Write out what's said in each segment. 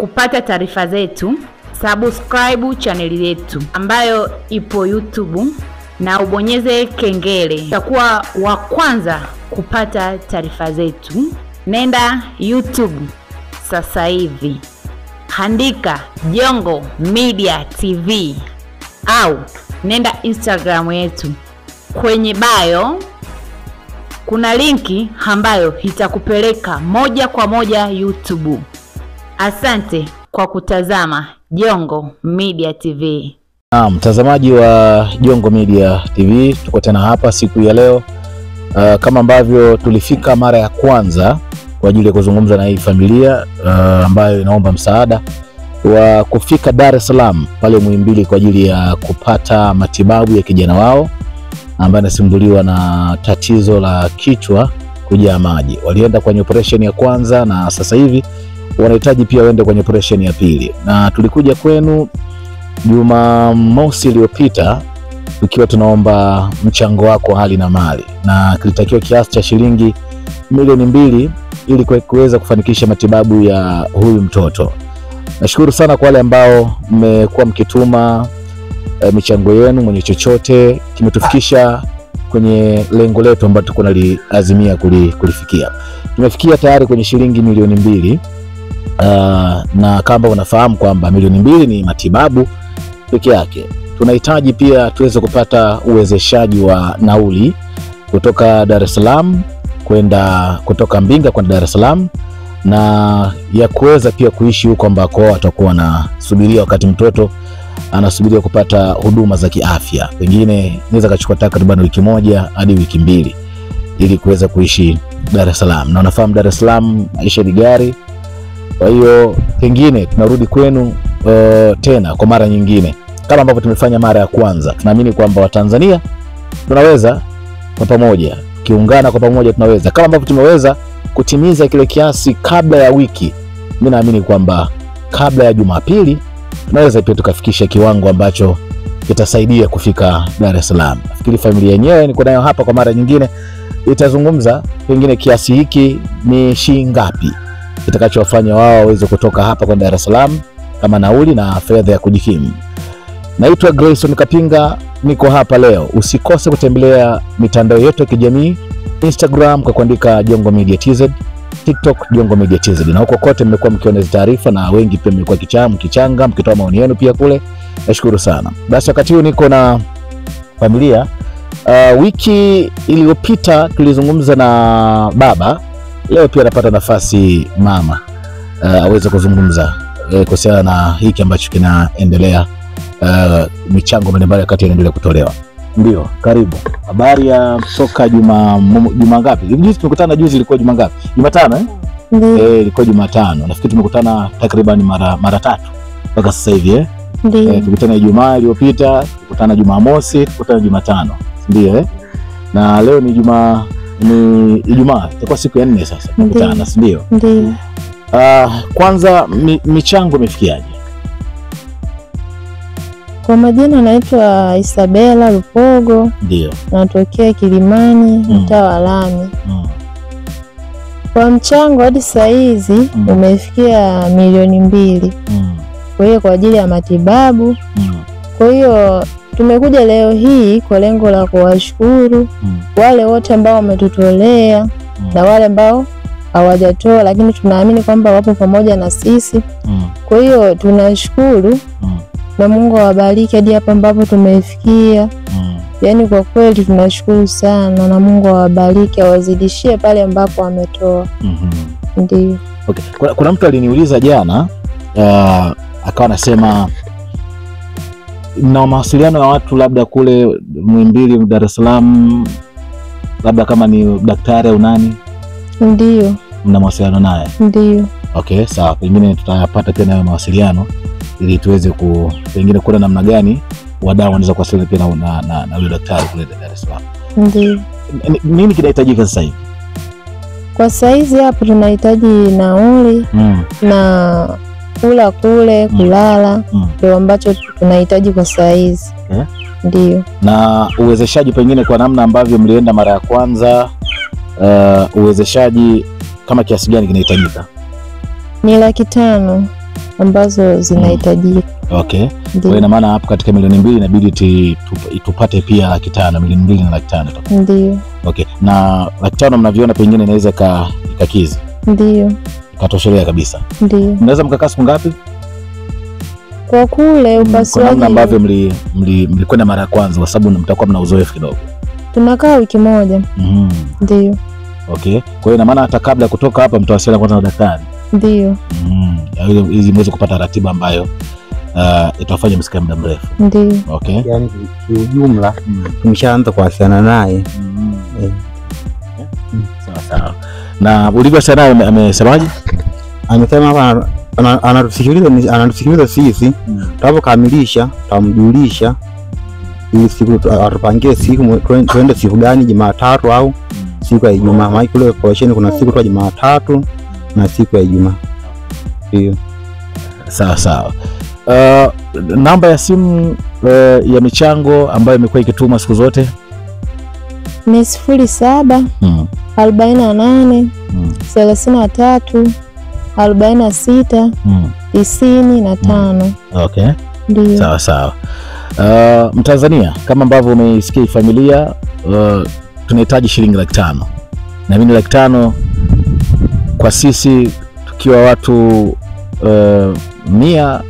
kupata taarifa zetu, subscribe channel yetu ambayo ipo YouTube na ubonyeze kengele. Utakuwa wa kwanza kupata taarifa zetu. Nenda YouTube sasa hivi, andika Jongo Media TV au nenda Instagram yetu. Kwenye bio kuna linki ambayo itakupeleka moja kwa moja YouTube. Asante kwa kutazama Jongo Media TV. Mtazamaji wa Jongo Media TV, tuko tena hapa siku ya leo. Kama ambavyo tulifika mara ya kwanza kwa ajili ya kuzungumza na hii familia ambayo inaomba msaada wa kufika Dar es Salaam pale Muhimbili kwa ajili ya kupata matibabu ya kijana wao ambaye anasumbuliwa na tatizo la kichwa kujaa maji. Walienda kwenye operation ya kwanza na sasa hivi wanahitaji pia waende kwenye operation ya pili. Na tulikuja kwenu Jumamosi iliyopita tukiwa tunaomba mchango wako hali na mali, na kilitakiwa kiasi cha shilingi milioni 2 ili kuweza kufanikisha matibabu ya huyu mtoto. Nashukuru sana kwa wale ambao mmekuwa mkituma michango yenu. Mwenye chochote kimetufikisha kwenye lengo letu ambalo tuko naliazimia kulifikia. Tumefikia tayari kwenye shilingi milioni 2. Na kama unafahamu kwamba milioni 2 ni matibabu peke yake. Tunahitaji pia tuweze kupata uwezeshaji wa nauli kutoka Dar es Salaam kutoka Mbinga kwenda Dar es Salaam, na ya kuweza pia kuishi huko ambako watakuwa na subiria wakati mtoto anasubiria kupata huduma za kiafya. Pengine inaweza kachukua takriban wiki 1 hadi wiki 2 ili kuweza kuishi Dar es Salaam. Na unafahamu Dar es Salaam maisha ni gari. Kwa hiyo pengine tunarudi kwenu tena kwa mara nyingine kama ambavyo tumefanya mara ya kwanza. Tunaamini kwamba Watanzania tunaweza kwa pamoja, kiungana kwa pamoja tunaweza. Kama ambavyo tumeweza kutimiza kile kiasi kabla ya wiki, mimi naamini kwamba kabla ya Jumapili tunaweza pia tukafikisha kiwango ambacho kitasaidia kufika Dar es Salaam. Nafikiri familia yenyewe niko nayo hapa kwa mara nyingine itazungumza pengine kiasi hiki ni shilingi ngapi kitakachowafanya wao waweze kutoka hapa kwa Dar es Salaam kama nauli na fedha ya kujikimu. Naitwa Grayson Kapinga, niko hapa leo. Usikose kutembelea mitandao yetu ya kijamii, Instagram kwa kuandika Jongo Media TZ, TikTok Jongo Media TZ. Na huko kote mmekuwa mkiona taarifa na wengi pia mmekuwa mkichanga mkitoa maoni yenu pia kule. Nashukuru sana. Basi wakati huu niko na familia. Wiki iliyopita tulizungumza na baba. Leo pia napata nafasi mama aweze kuzungumza kuhusiana na hiki ambacho kinaendelea, michango mbalimbali wakati inaendelea kutolewa. Ndio, karibu. Habari ya soka juma ngapi? Juzi tumekutana, juzi ilikuwa juma ngapi? Jumatano ilikuwa Jumatano. Nafikiri tumekutana takriban mara 3 mpaka sasa hivi Ndio. Tulikutana Ijumaa iliyopita, tukutana Jumamosi, tukutana Jumatano. Ndio na leo ni Ijumaa, itakuwa siku ya 4 sasa tukutana, ndio? Ndio. Kwanza michango imefikiaje? Kwa majina naitwa Isabella Lupogo. Ndio. Natokea Kilimani, mtaa wa Lami. Kwa mchango hadi saa hizi umefikia milioni 2. Kwa hiyo kwa ajili ya matibabu. Kwa hiyo tumekuja leo hii kwa lengo la kuwashukuru wale wote ambao wametutolea na wale ambao hawajatoa, lakini tunaamini kwamba wapo pamoja na sisi. Kwa hiyo tunashukuru na Mungu awabariki hadi hapa ambapo tumefikia. Yaani kwa kweli tunashukuru sana na Mungu awabariki, awazidishie pale ambapo wametoa. Ndio. Okay. Kuna mtu aliniuliza jana akawa anasema na mawasiliano ya watu labda kule Muhimbili Dar es Salaam, labda kama ni daktari au nani? Ndio. Mna mawasiliano naye? Ndio. Okay, sawa. Pengine tutapata tena hayo mawasiliano ili tuweze pengine kuna namna gani wadau wanaweza kuwasiliana pia na yule daktari kule Dar es Salaam. Ndio. Nini kinahitajika sasa hivi? Kwa saizi hapo tunahitaji nauli na kula kule, kulala, ndio ambacho tunahitaji kwa saizi. Ndio. Na uwezeshaji pengine kwa namna ambavyo mlienda mara ya kwanza, uwezeshaji kama kiasi gani kinahitajika? Ni 500,000 ambazo zinahitajika. Okay. Kwa ina maana hapo katika milioni 2 inabidi tupate pia 500,000, milioni 2 na 500,000. Ndio. Okay. Na 500,000 mnaviona pengine inaweza ikakizi? Ndio. Katoshelea kabisa. Ndio. Mnaweza mkakaa siku ngapi? Kwa kule upasuaji. Kwa ambavyo mlikwenda mara ya kwanza kwa sababu mtakuwa mna uzoefu kidogo. Tunakaa wiki moja. Ndio. Okay. Kwa hiyo ina maana hata kabla kutoka hapa mtawasiliana kwanza na daktari. Ndio. Ili mweze kupata ratiba ambayo itafanya msikae muda mrefu. Ndio. Okay. Yaani kwa ujumla tumeshaanza kuwasiliana naye. Sawa. Na ulivyosema naye amesemaje? Amesema hapa anatusikiliza sisi. Tunapokamilisha tutamjulisha ili siku atupangie siku twende siku gani, Jumatatu au siku ya Ijumaa. Maana kule operation kuna siku tu Jumatatu na siku ya Ijumaa. Ndio. Sawa. Namba ya simu ya michango ambayo imekuwa ikituma siku zote ni 07 48 33 46 95. Okay. Ndio. Sawa. Mtanzania, kama ambavyo umeisikia familia, tunahitaji shilingi 500,000. Na mimi 500,000 kwa sisi tukiwa watu 100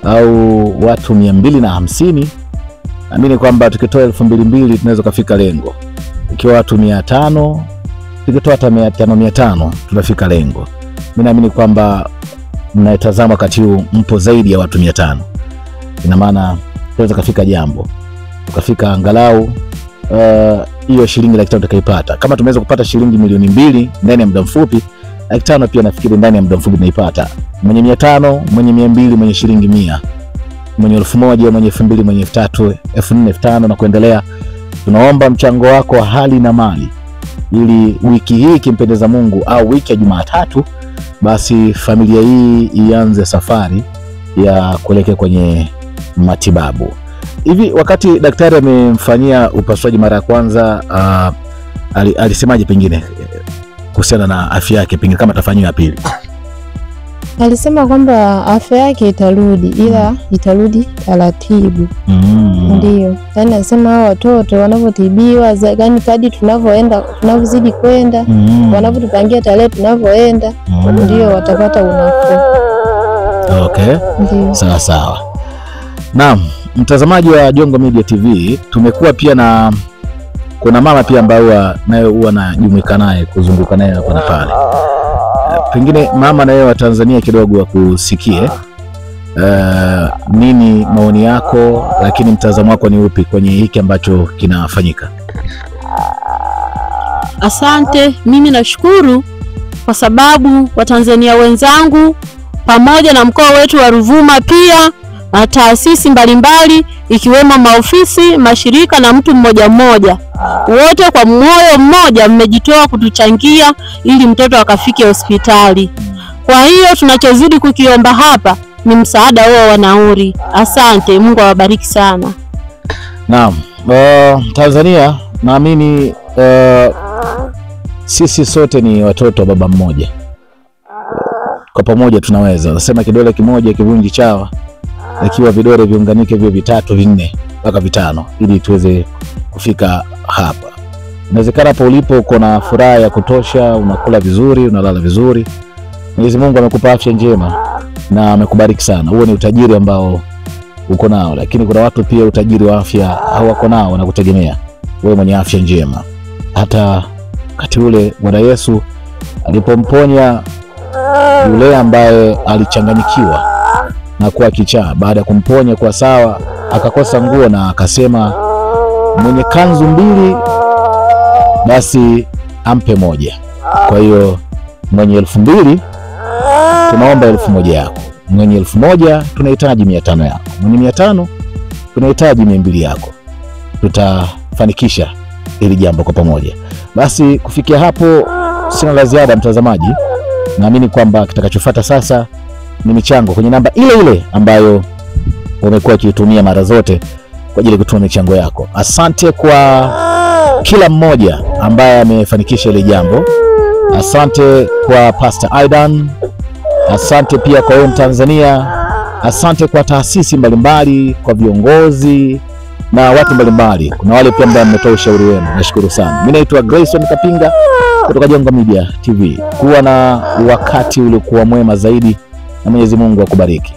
au watu 250, naamini kwamba tukitoa 2,200 tunaweza kufika lengo. Ikiwa watu 500, tukitoa hata 500 tunafika lengo. Mimi naamini kwamba mnaitazama wakati huu mpo zaidi ya watu 500. Ina maana tunaweza kufika jambo. Tukafika angalau hiyo shilingi 500,000 tutakaipata. Kama tumeweza kupata shilingi milioni 2 ndani ya muda mfupi, 500,000 pia nafikiri ndani ya muda mfupi tunaipata. Mwenye 500, mwenye 200, mwenye shilingi 100, mwenye 1000, mwenye 2000, mwenye 3000, 4000, 5000 na kuendelea. Tunaomba mchango wako wa hali na mali ili wiki hii kimpendeza Mungu au wiki ya Jumatatu basi familia hii ianze safari ya kuelekea kwenye matibabu. Hivi wakati daktari amemfanyia upasuaji mara ya kwanza alisemaje pengine kuhusiana na afya yake pengine kama atafanywa pili? Alisema kwamba afya yake itarudi, ila itarudi taratibu. Ndio. Yaani anasema hao watoto wanavyotibiwa, yaani kadri tunavyozidi kwenda, wanavyotupangia tarehe tunavyoenda, ndio watapata unafuu. Okay. Ndio. Sawa. Naam, mtazamaji wa Jongo Media TV, tumekuwa pia na kuna mama pia ambaye naye huwa najumuika naye kuzunguka naye hapa na pale. Pengine mama naye wa Tanzania kidogo wakusikie nini maoni yako, lakini mtazamo wako ni upi kwenye hiki ambacho kinafanyika? Asante, mimi nashukuru kwa sababu Watanzania wenzangu pamoja na mkoa wetu wa Ruvuma pia na taasisi mbalimbali ikiwemo maofisi, mashirika na mtu mmoja mmoja, wote kwa moyo mmoja mmejitoa kutuchangia ili mtoto akafike hospitali. Kwa hiyo tunachozidi kukiomba hapa ni msaada huo wa nauli. Asante, Mungu awabariki sana. Naam, Tanzania naamini sisi sote ni watoto wa baba mmoja. Kwa pamoja tunaweza. Nasema kidole kimoja kivunji chawa, ikiwa vidole viunganike vyo 3, 4 mpaka 5 ili tuweze kufika hapa. Inawezekana hapo ulipo uko na furaha ya kutosha, unakula vizuri, unalala vizuri. Mwenyezi Mungu amekupa afya njema na amekubariki sana. Huo ni utajiri ambao uko nao, lakini kuna watu pia utajiri wa afya hawako nao, wanakutegemea wewe mwenye afya njema. Hata wakati ule Bwana Yesu alipomponya yule ambaye alichanganyikiwa na kuwa kichaa, baada ya kumponya kwa sawa akakosa nguo, na akasema mwenye kanzu 2 basi ampe 1. Kwa hiyo mwenye 2,000 tunaomba 1,000 yako, mwenye 1,000 tunahitaji 500 yako, mwenye 500 tunahitaji 200 yako. Tutafanikisha hili jambo kwa pamoja. Basi kufikia hapo sina la ziada mtazamaji. Naamini kwamba kitakachofuata sasa ni michango kwenye namba ile ile ambayo umekuwa ukitumia mara zote kwa ajili ya kutuma michango yako. Asante kwa kila mmoja ambaye amefanikisha ile jambo. Asante kwa Pastor Aidan, Asante pia kwa wewe Mtanzania. Asante kwa taasisi mbalimbali, kwa viongozi na watu mbalimbali. Kuna wale pia ambao mmetoa ushauri wenu. Nashukuru sana. Mimi naitwa Grayson Kapinga kutoka Jongo Media TV. Kuwa na wakati uliokuwa mwema zaidi na Mwenyezi Mungu akubariki.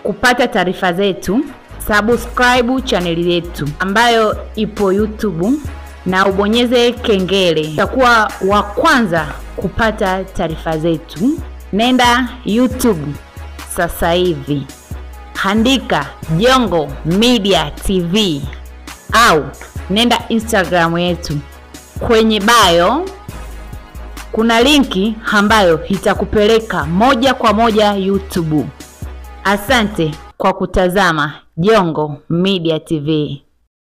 Kupata taarifa zetu, subscribe channel yetu ambayo ipo YouTube na ubonyeze kengele. Utakuwa wa kwanza kupata taarifa zetu. Nenda YouTube sasa hivi, andika Jongo Media TV au nenda Instagram yetu. Kwenye bio kuna linki ambayo itakupeleka moja kwa moja YouTube. Asante kwa kutazama Jongo Media TV.